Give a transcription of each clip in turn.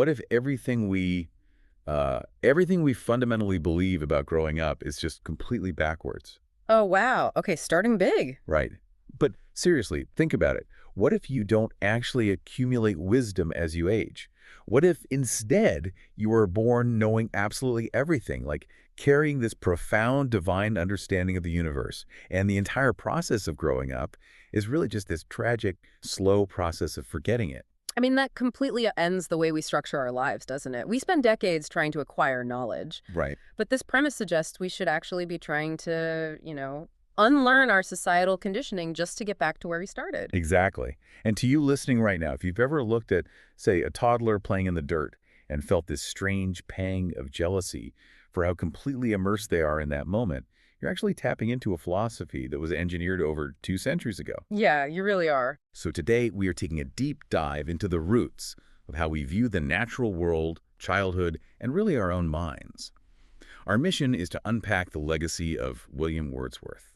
What if everything we fundamentally believe about growing up is just completely backwards? Oh, wow. Okay, starting big. Right. But seriously, think about it. What if you don't actually accumulate wisdom as you age? What if instead you were born knowing absolutely everything, like carrying this profound divine understanding of the universe, and the entire process of growing up is really just this tragic, slow process of forgetting it? I mean, that completely ends the way we structure our lives, doesn't it? We spend decades trying to acquire knowledge. Right. But this premise suggests we should actually be trying to, unlearn our societal conditioning just to get back to where we started. Exactly. And to you listening right now, if you've ever looked at, say, a toddler playing in the dirt and felt this strange pang of jealousy for how completely immersed they are in that moment, you're actually tapping into a philosophy that was engineered over 2 centuries ago. Yeah, you really are. So today, we are taking a deep dive into the roots of how we view the natural world, childhood, and really our own minds. Our mission is to unpack the legacy of William Wordsworth.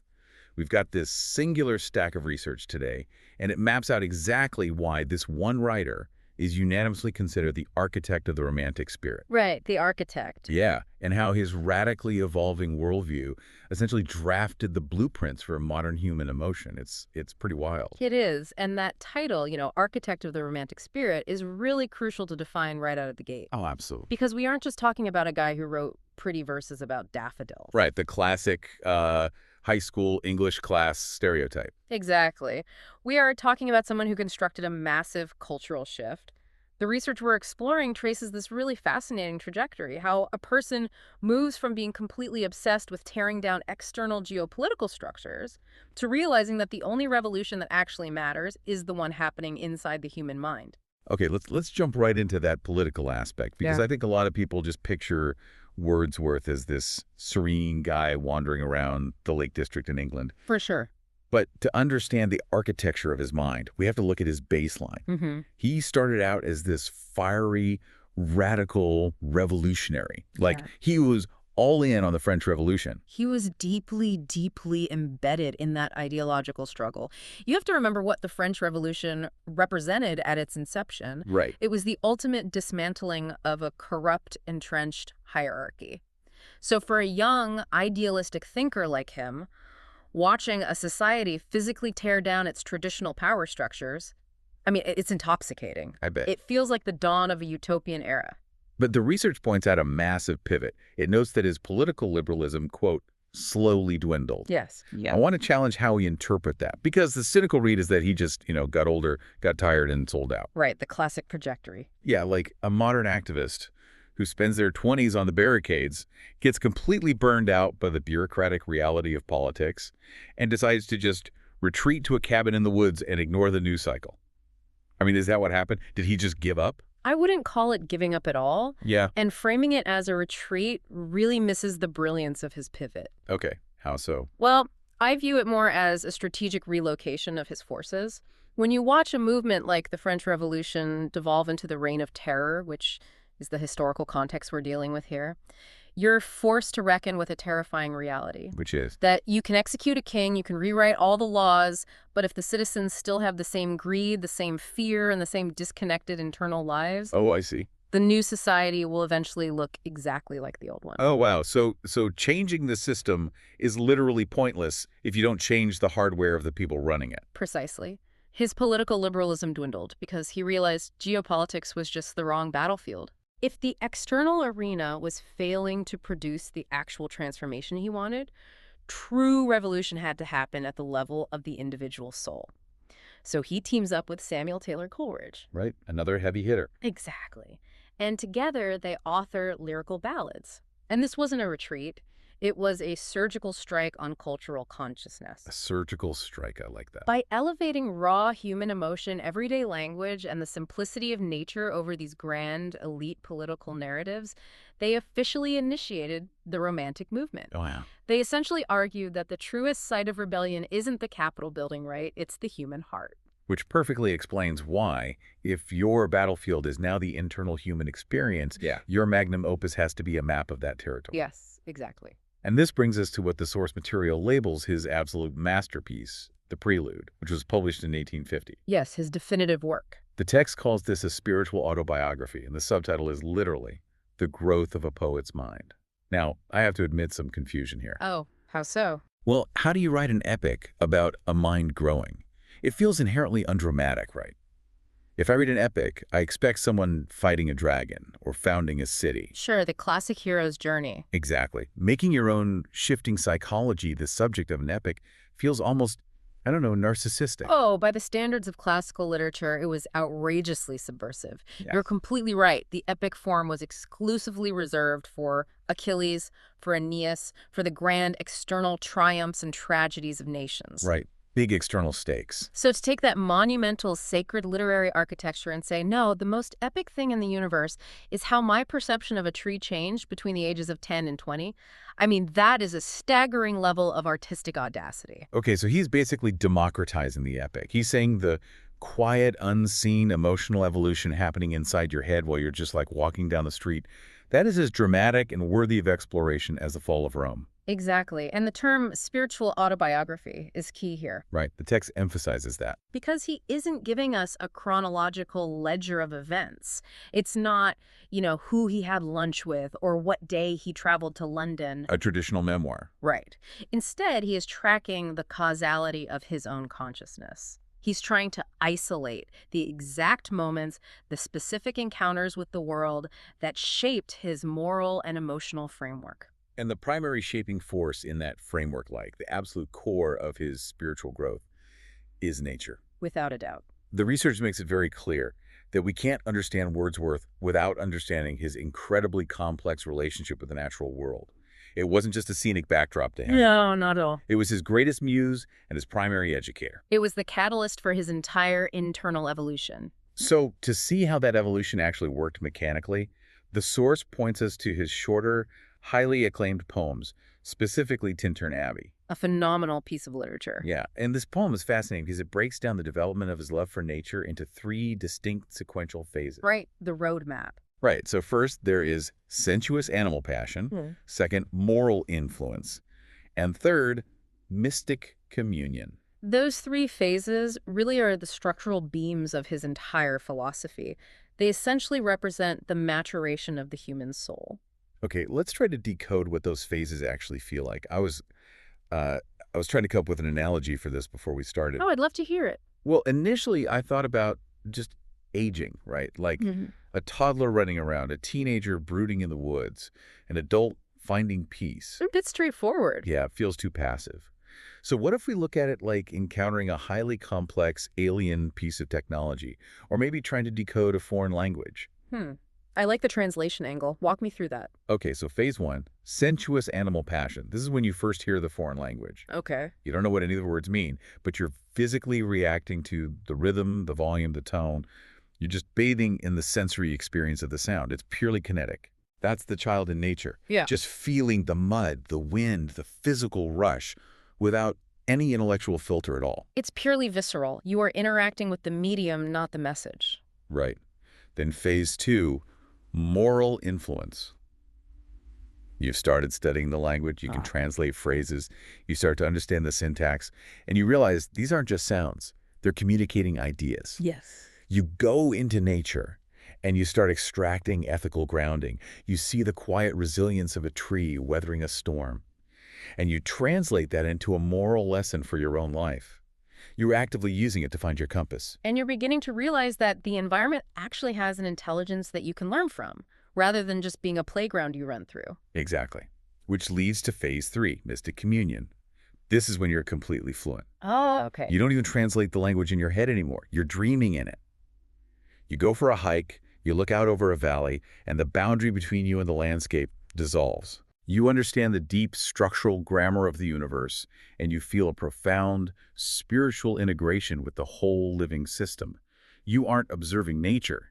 We've got this singular stack of research today, and it maps out exactly why this one writer is unanimously considered the architect of the Romantic spirit. Right, the architect. Yeah, and how his radically evolving worldview essentially drafted the blueprints for modern human emotion. It's pretty wild. It is. And that title, architect of the romantic spirit, is really crucial to define right out of the gate. Oh, absolutely. Because we aren't just talking about a guy who wrote pretty verses about daffodils. Right, the classic high school English class stereotype. Exactly. We are talking about someone who constructed a massive cultural shift. The research we're exploring traces this really fascinating trajectory, how a person moves from being completely obsessed with tearing down external geopolitical structures to realizing that the only revolution that actually matters is the one happening inside the human mind. Okay, let's jump right into that political aspect, because Yeah. I think a lot of people just picture Wordsworth as this serene guy wandering around the Lake District in England. For sure. But to understand the architecture of his mind, we have to look at his baseline. Mm-hmm. He started out as this fiery, radical revolutionary. Like, Yeah. he was all in on the French Revolution. He was deeply, deeply embedded in that ideological struggle. You have to remember what the French Revolution represented at its inception. Right. It was the ultimate dismantling of a corrupt, entrenched hierarchy. So for a young, idealistic thinker like him, watching a society physically tear down its traditional power structures, I mean, it's intoxicating. I bet. It feels like the dawn of a utopian era. But the research points out a massive pivot. It notes that his political liberalism, quote, slowly dwindled. Yes. I want to challenge how we interpret that, because the cynical read is that he just, got older, got tired, and sold out. Right, the classic trajectory. Yeah, like a modern activist who spends their 20s on the barricades, gets completely burned out by the bureaucratic reality of politics, and decides to just retreat to a cabin in the woods and ignore the news cycle. I mean, is that what happened? Did he just give up? I wouldn't call it giving up at all. Yeah. And framing it as a retreat really misses the brilliance of his pivot. Okay. How so? Well, I view it more as a strategic relocation of his forces. When you watch a movement like the French Revolution devolve into the Reign of Terror, which is the historical context we're dealing with here, you're forced to reckon with a terrifying reality. Which is? That you can execute a king, you can rewrite all the laws, but if the citizens still have the same greed, the same fear, and the same disconnected internal lives, Oh, I see. the new society will eventually look exactly like the old one. Oh, wow. So changing the system is literally pointless if you don't change the hardware of the people running it. Precisely. His political liberalism dwindled because he realized geopolitics was just the wrong battlefield. If the external arena was failing to produce the actual transformation he wanted, true revolution had to happen at the level of the individual soul. So he teams up with Samuel Taylor Coleridge. Right. Another heavy hitter. Exactly. And together they author lyrical ballads. And this wasn't a retreat. It was a surgical strike on cultural consciousness. A surgical strike. I like that. By elevating raw human emotion, everyday language, and the simplicity of nature over these grand, elite political narratives, they officially initiated the Romantic movement. Oh, yeah. They essentially argued that the truest site of rebellion isn't the Capitol building, right? It's the human heart. Which perfectly explains why, if your battlefield is now the internal human experience, your magnum opus has to be a map of that territory. Yes, exactly. And this brings us to what the source material labels his absolute masterpiece, The Prelude, which was published in 1850. Yes, his definitive work. The text calls this a spiritual autobiography, and the subtitle is literally The Growth of a Poet's Mind. Now, I have to admit some confusion here. Oh, how so? Well, how do you write an epic about a mind growing? It feels inherently undramatic, right? If I read an epic, I expect someone fighting a dragon or founding a city. Sure, the classic hero's journey. Exactly. Making your own shifting psychology the subject of an epic feels almost, I don't know, narcissistic. Oh, by the standards of classical literature, it was outrageously subversive. Yeah. You're completely right. The epic form was exclusively reserved for Achilles, for Aeneas, for the grand external triumphs and tragedies of nations. Right. Big external stakes. So to take that monumental, sacred literary architecture and say, no, the most epic thing in the universe is how my perception of a tree changed between the ages of 10 and 20, I mean, that is a staggering level of artistic audacity. Okay, so he's basically democratizing the epic. He's saying the quiet, unseen emotional evolution happening inside your head while you're just like walking down the street, that is as dramatic and worthy of exploration as the fall of Rome. Exactly. And the term spiritual autobiography is key here. Right, the text emphasizes that. Because he isn't giving us a chronological ledger of events. It's not, who he had lunch with or what day he traveled to London. A traditional memoir. Right. Instead, he is tracking the causality of his own consciousness. He's trying to isolate the exact moments, the specific encounters with the world that shaped his moral and emotional framework. And the primary shaping force in that framework, like the absolute core of his spiritual growth, is nature. Without a doubt. The research makes it very clear that we can't understand Wordsworth without understanding his incredibly complex relationship with the natural world. It wasn't just a scenic backdrop to him. No, not at all. It was his greatest muse and his primary educator. It was the catalyst for his entire internal evolution. So to see how that evolution actually worked mechanically, the source points us to his shorter, highly acclaimed poems, specifically Tintern Abbey. A phenomenal piece of literature. Yeah, and this poem is fascinating because it breaks down the development of his love for nature into 3 distinct sequential phases. Right, the roadmap. Right, so first there is sensuous animal passion, second, moral influence, and third, mystic communion. Those 3 phases really are the structural beams of his entire philosophy. They essentially represent the maturation of the human soul. Okay, let's try to decode what those phases actually feel like. I was trying to come up with an analogy for this before we started. Oh, I'd love to hear it. Well, initially I thought about just aging, right? Like a toddler running around, a teenager brooding in the woods, an adult finding peace. A bit straightforward. Yeah, it feels too passive. So what if we look at it like encountering a highly complex alien piece of technology, or maybe trying to decode a foreign language? I like the translation angle. Walk me through that. Okay, so phase 1, sensuous animal passion. This is when you first hear the foreign language. Okay. You don't know what any of the words mean, but you're physically reacting to the rhythm, the volume, the tone. You're just bathing in the sensory experience of the sound. It's purely kinetic. That's the child in nature. Yeah. Just feeling the mud, the wind, the physical rush without any intellectual filter at all. It's purely visceral. You are interacting with the medium, not the message. Right. Then phase 2, moral influence. You've started studying the language, you can translate phrases, you start to understand the syntax, and you realize these aren't just sounds, they're communicating ideas. Yes. You go into nature and you start extracting ethical grounding. You see the quiet resilience of a tree weathering a storm, and you translate that into a moral lesson for your own life. You're actively using it to find your compass. And you're beginning to realize that the environment actually has an intelligence that you can learn from, rather than just being a playground you run through. Exactly. Which leads to phase 3, mystic communion. This is when you're completely fluent. Oh, okay. You don't even translate the language in your head anymore. You're dreaming in it. You go for a hike, you look out over a valley, and the boundary between you and the landscape dissolves. You understand the deep structural grammar of the universe, and you feel a profound spiritual integration with the whole living system. You aren't observing nature.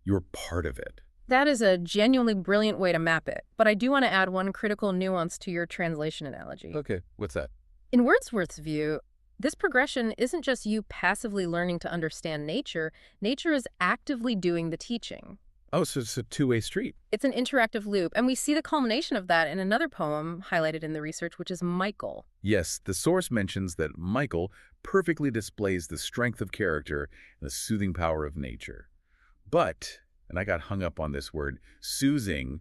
You're part of it. That is a genuinely brilliant way to map it, but I do want to add one critical nuance to your translation analogy. Okay, what's that? In Wordsworth's view, this progression isn't just you passively learning to understand nature. Nature is actively doing the teaching. Oh, so it's a two-way street. It's an interactive loop, and we see the culmination of that in another poem highlighted in the research, which is Michael. Yes, the source mentions that Michael perfectly displays the strength of character and the soothing power of nature. But, and I got hung up on this word, soothing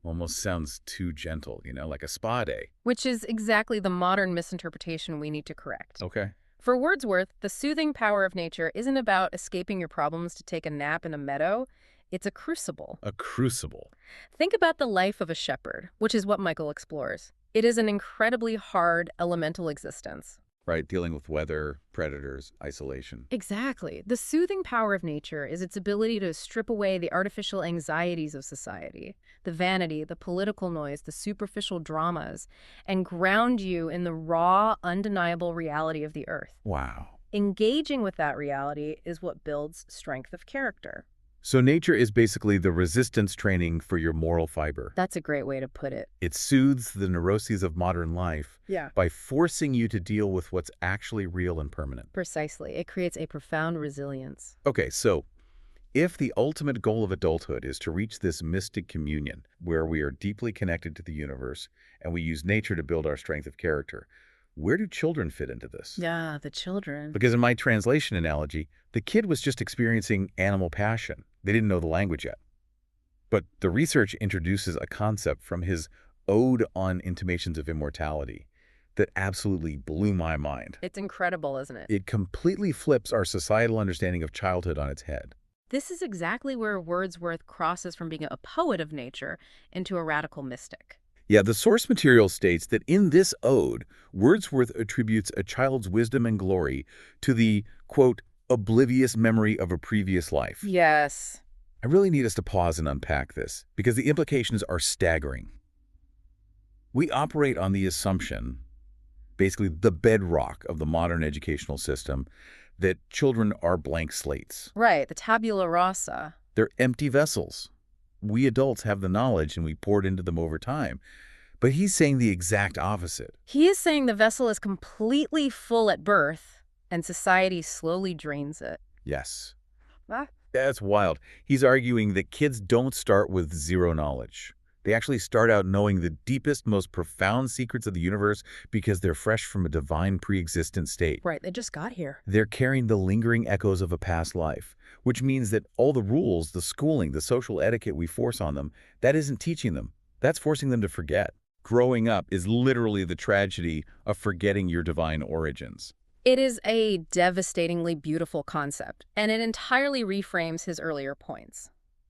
almost sounds too gentle, like a spa day. Which is exactly the modern misinterpretation we need to correct. Okay. For Wordsworth, the soothing power of nature isn't about escaping your problems to take a nap in a meadow. It's a crucible. A crucible. Think about the life of a shepherd, which is what Michael explores. It is an incredibly hard, elemental existence. Right, dealing with weather, predators, isolation. Exactly. The soothing power of nature is its ability to strip away the artificial anxieties of society, the vanity, the political noise, the superficial dramas, and ground you in the raw, undeniable reality of the earth. Wow. Engaging with that reality is what builds strength of character. So nature is basically the resistance training for your moral fiber. That's a great way to put it. It soothes the neuroses of modern life Yeah. by forcing you to deal with what's actually real and permanent. Precisely. It creates a profound resilience. Okay, so if the ultimate goal of adulthood is to reach this mystic communion where we are deeply connected to the universe and we use nature to build our strength of character, where do children fit into this? Yeah, the children. Because in my translation analogy, the kid was just experiencing animal passion. They didn't know the language yet. But the research introduces a concept from his Ode on Intimations of Immortality that absolutely blew my mind. It's incredible, isn't it? It completely flips our societal understanding of childhood on its head. This is exactly where Wordsworth crosses from being a poet of nature into a radical mystic. Yeah, the source material states that in this ode, Wordsworth attributes a child's wisdom and glory to the, quote, oblivious memory of a previous life. Yes. I really need us to pause and unpack this, because the implications are staggering. We operate on the assumption, basically the bedrock of the modern educational system, that children are blank slates. Right, the tabula rasa. They're empty vessels. We adults have the knowledge and we pour it into them over time. But he's saying the exact opposite. He is saying the vessel is completely full at birth, and society slowly drains it. Yes. Ah. That's wild. He's arguing that kids don't start with zero knowledge. They actually start out knowing the deepest, most profound secrets of the universe because they're fresh from a divine pre-existent state. Right, they just got here. They're carrying the lingering echoes of a past life, which means that all the rules, the schooling, the social etiquette we force on them, that isn't teaching them. That's forcing them to forget. Growing up is literally the tragedy of forgetting your divine origins. It is a devastatingly beautiful concept, and it entirely reframes his earlier points.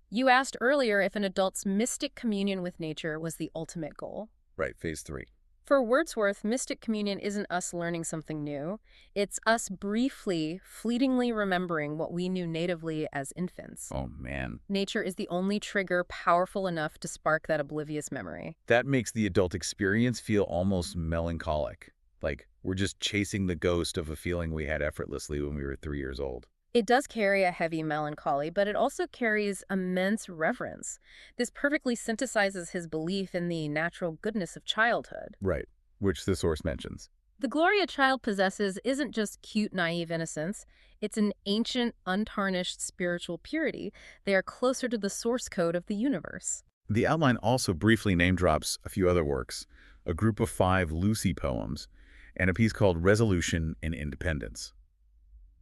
You asked earlier if an adult's mystic communion with nature was the ultimate goal. Right, phase 3. For Wordsworth, mystic communion isn't us learning something new. It's us briefly, fleetingly remembering what we knew natively as infants. Oh, man. Nature is the only trigger powerful enough to spark that oblivious memory. That makes the adult experience feel almost melancholic. Like we're just chasing the ghost of a feeling we had effortlessly when we were 3 years old. It does carry a heavy melancholy, but it also carries immense reverence. This perfectly synthesizes his belief in the natural goodness of childhood. Right, which the source mentions. The glory a child possesses isn't just cute, naive innocence. It's an ancient, untarnished spiritual purity. They are closer to the source code of the universe. The outline also briefly name-drops a few other works, a group of 5 Lucy poems, and a piece called Resolution and Independence.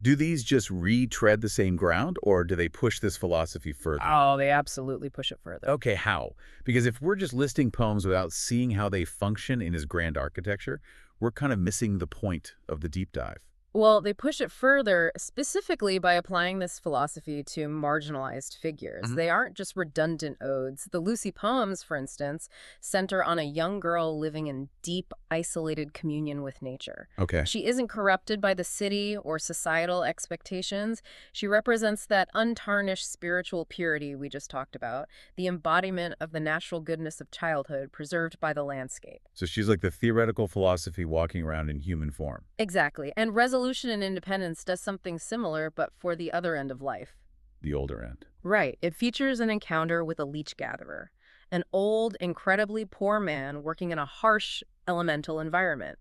Do these just retread the same ground, or do they push this philosophy further? Oh, they absolutely push it further. Okay, how? Because if we're just listing poems without seeing how they function in his grand architecture, we're kind of missing the point of the deep dive. Well, they push it further specifically by applying this philosophy to marginalized figures. They aren't just redundant odes. The Lucy poems, for instance, center on a young girl living in deep, isolated communion with nature. Okay. She isn't corrupted by the city or societal expectations. She represents that untarnished spiritual purity we just talked about, the embodiment of the natural goodness of childhood preserved by the landscape. So she's like the theoretical philosophy walking around in human form. Exactly. And Resolution and Independence does something similar, but for the other end of life. The older end. Right. It features an encounter with a leech gatherer, an old, incredibly poor man working in a harsh, elemental environment.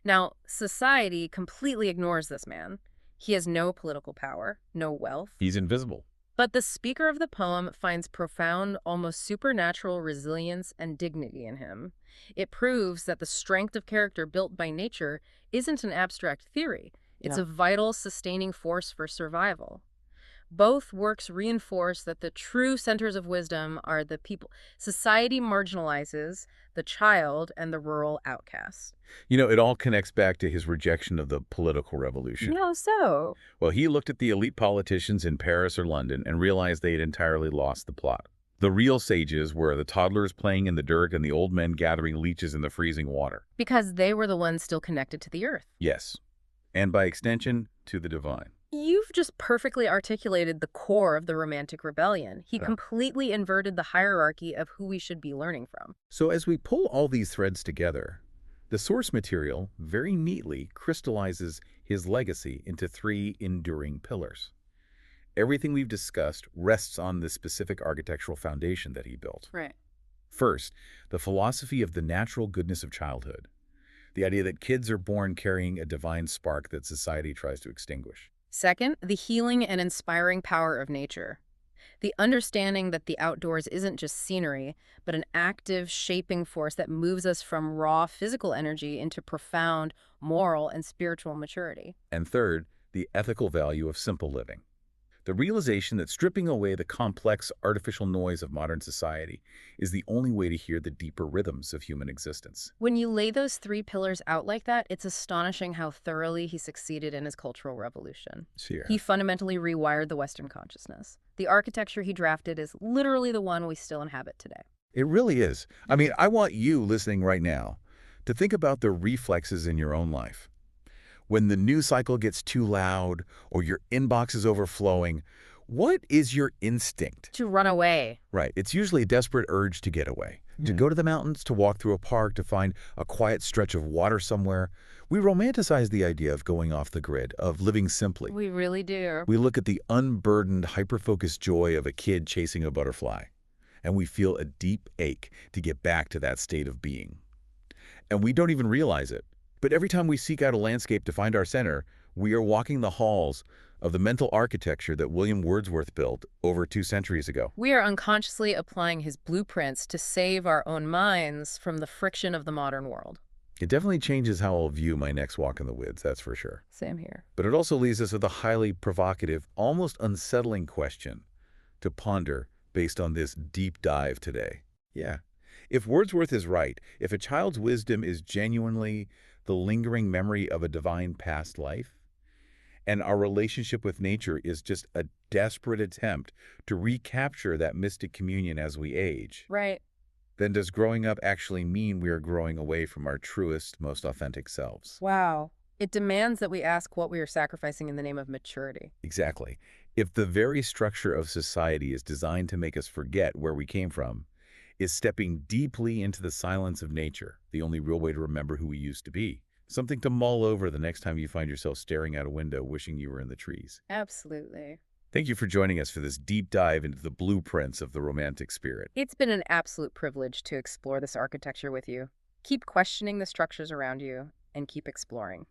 Now, society completely ignores this man. He has no political power, no wealth. He's invisible. But the speaker of the poem finds profound, almost supernatural resilience and dignity in him. It proves that the strength of character built by nature isn't an abstract theory. It's Yeah. a vital, sustaining force for survival. Both works reinforce that the true centers of wisdom are the people society marginalizes, the child, and the rural outcast. It all connects back to his rejection of the political revolution. No, so. Well, he looked at the elite politicians in Paris or London and realized they had entirely lost the plot. The real sages were the toddlers playing in the dirt and the old men gathering leeches in the freezing water. Because they were the ones still connected to the earth. Yes, and by extension, to the divine. You've just perfectly articulated the core of the Romantic Rebellion. He Yeah. completely inverted the hierarchy of who we should be learning from. So as we pull all these threads together, the source material very neatly crystallizes his legacy into three enduring pillars. Everything we've discussed rests on the specific architectural foundation that he built. Right. First, the philosophy of the natural goodness of childhood, the idea that kids are born carrying a divine spark that society tries to extinguish. Second, the healing and inspiring power of nature. The understanding that the outdoors isn't just scenery, but an active, shaping force that moves us from raw physical energy into profound moral and spiritual maturity. And third, the ethical value of simple living. The realization that stripping away the complex, artificial noise of modern society is the only way to hear the deeper rhythms of human existence. When you lay those three pillars out like that, it's astonishing how thoroughly he succeeded in his cultural revolution. Sierra. He fundamentally rewired the Western consciousness. The architecture he drafted is literally the one we still inhabit today. It really is. I mean, I want you listening right now to think about the reflexes in your own life. When the news cycle gets too loud or your inbox is overflowing, what is your instinct? To run away. Right. It's usually a desperate urge to get away, to go to the mountains, to walk through a park, to find a quiet stretch of water somewhere. We romanticize the idea of going off the grid, of living simply. We really do. We look at the unburdened, hyper-focused joy of a kid chasing a butterfly, and we feel a deep ache to get back to that state of being. And we don't even realize it. But every time we seek out a landscape to find our center, we are walking the halls of the mental architecture that William Wordsworth built over 2 centuries ago. We are unconsciously applying his blueprints to save our own minds from the friction of the modern world. It definitely changes how I'll view my next walk in the woods, that's for sure. Same here. But it also leaves us with a highly provocative, almost unsettling question to ponder based on this deep dive today. Yeah. If Wordsworth is right, if a child's wisdom is genuinely the lingering memory of a divine past life, and our relationship with nature is just a desperate attempt to recapture that mystic communion as we age, Right. then does growing up actually mean we are growing away from our truest, most authentic selves? Wow. It demands that we ask what we are sacrificing in the name of maturity. Exactly. If the very structure of society is designed to make us forget where we came from, is stepping deeply into the silence of nature the only real way to remember who we used to be? Something to mull over the next time you find yourself staring out a window wishing you were in the trees. Absolutely. Thank you for joining us for this deep dive into the blueprints of the romantic spirit. It's been an absolute privilege to explore this architecture with you. Keep questioning the structures around you and keep exploring.